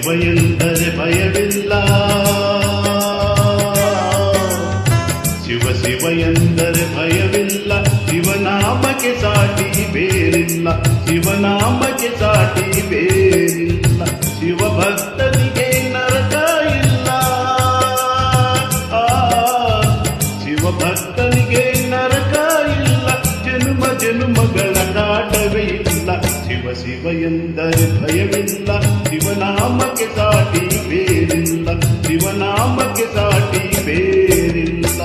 ಶಿವ ಎಂದರೆ ಭಯವಿಲ್ಲ, ಶಿವ ಶಿವ ಎಂದರೆ ಭಯವಿಲ್ಲ, ಶಿವನಾಮಕ್ಕೆ ಸಾಟಿ ಬೇರಿಲ್ಲ, ಶಿವನಾಮಕ್ಕೆ ಸಾಟಿ ಬೇರಿಲ್ಲ. ಶಿವ ಭಕ್ತನಿಗೆ ನರಕ ಇಲ್ಲ, ಶಿವ ಭಕ್ತನಿಗೆ ನರಕ ಇಲ್ಲ, ಜನ್ಮ ಜನ್ಮಗಳ ಕಾಟವೇ ಇಲ್ಲ. ಶಿವ ಶಿವ ಎಂದರೆ ಭಯವಿಲ್ಲ, ಶಿವನಾಮಕ್ಕೆ ಸಾಟಿ ಬೇರಿಲ್ಲ, ಶಿವನಾಮಕ್ಕೆ ಸಾಟಿ ಬೇರಿಲ್ಲ.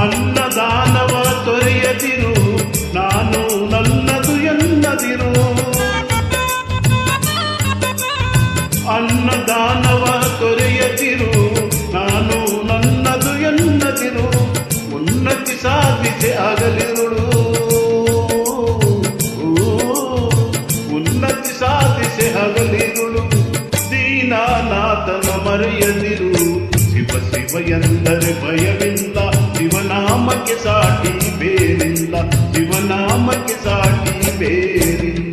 ಅನ್ನದಾನವ ತೊರೆಯದಿರು, ನಾನು ನನ್ನದು ಎನ್ನದಿರು. ಅನ್ನದಾನವ ತೊರೆಯದಿರು, ನಾನು ನನ್ನದು ಎನ್ನದಿರು. ಉನ್ನತಿ ಸಾಧಿಸಿ ಆಗಲಿರುಳು, ಉನ್ನತಿ ಸಾಧಿಸಿ ಆಗಲಿರುಳು. ದೀನಾನಾಥನ ಮರೆಯದಿರು, ಶಿವ ಶಿವ ಎಂದರೆ ಭಯವಿಲ್ಲ, ಶಿವನಾಮಕ್ಕೆ ಸಾಟಿ ಬೇರಿಲ್ಲ, ಶಿವನಾಮಕ್ಕೆ ಸಾಟಿ ಬೇರಿಲ್ಲ.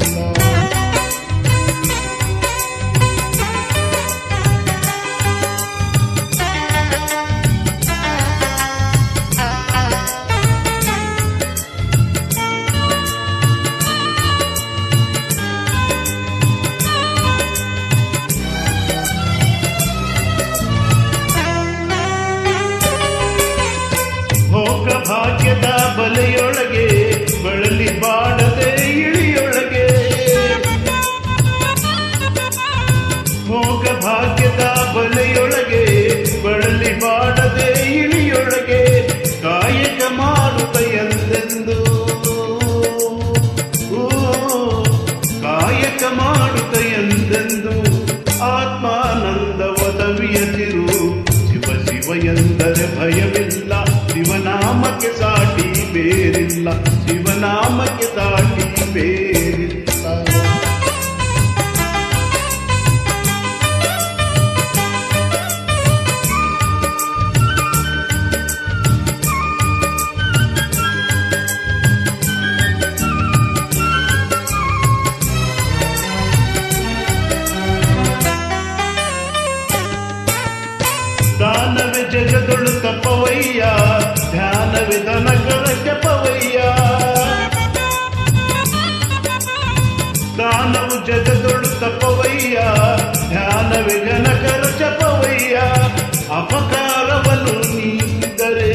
ಭೋಗ ಭಾಗ್ಯದ ಬಲೆಯೊಳಗೆ ಬಳಲಿ ಬಾಡದೆ ಇಳಿಯೊಳಗೆ, ಭೋಗ ಭಾಗ್ಯದ ಬಲೆಯೊಳಗೆ ಬಳಲಿ ಬಾಡದೆ ಇಳಿಯೊಳಗೆ. ಕಾಯಕ ಮಾಡುತ್ತ ಎಂದೆಂದು, ಕಾಯಕ ಮಾಡುತ್ತ ಎಂದೆಂದು ಆತ್ಮಾನಂದ ಒದವಿಯದಿರು. ಶಿವ ಶಿವ ಎಂದರೆ ಭಯವಿಲ್ಲ, ಶಿವನಾಮಕ್ಕೆ ಸಾಟಿ ಬೇರಿಲ್ಲ, ಶಿವನಾಮಕ್ಕೆ ಸಾಟಿ ಬೇರಿಲ್ಲ. ದಾನವೇ ಜಗದೊಳು ತಪವಯ್ಯ, ಧ್ಯಾನವೇ ದನಕರ ಜಪವಯ್ಯ. ದಾನವು ಜಗದೊಳು ತಪವಯ್ಯ, ಧ್ಯಾನವೇ ಜನಕರ ಜಪವಯ್ಯ. ಅಪಕಾರವನ್ನು ನೀಡಿದರೆ,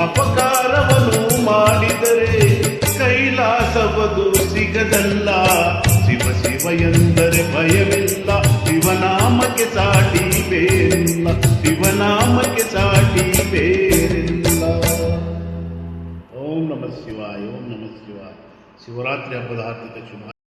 ಅಪಕಾರವನ್ನು ಮಾಡಿದರೆ ಕೈಲಾಸವದು ಸಿಗದಲ್ಲ. ಶಿವ ಶಿವ ಎಂದರೆ ಭಯವಿಲ್ಲ, ಶಿವನಾಮಕ್ಕೆ ಸಾಟಿ ಬೇರಿಲ್ಲ, ಶಿವನಾಮಕ್ಕೆ ಸಾಟಿ ಬೇರಿಲ್ಲ. ಓಂ ನಮಃ ಶಿವಾಯ, ಓಂ ನಮಃ ಶಿವಾಯ. ಶಿವರಾತ್ರಿ ಹಬ್ಬದ ಹಾರ್ದಿಕ ಶುಭ.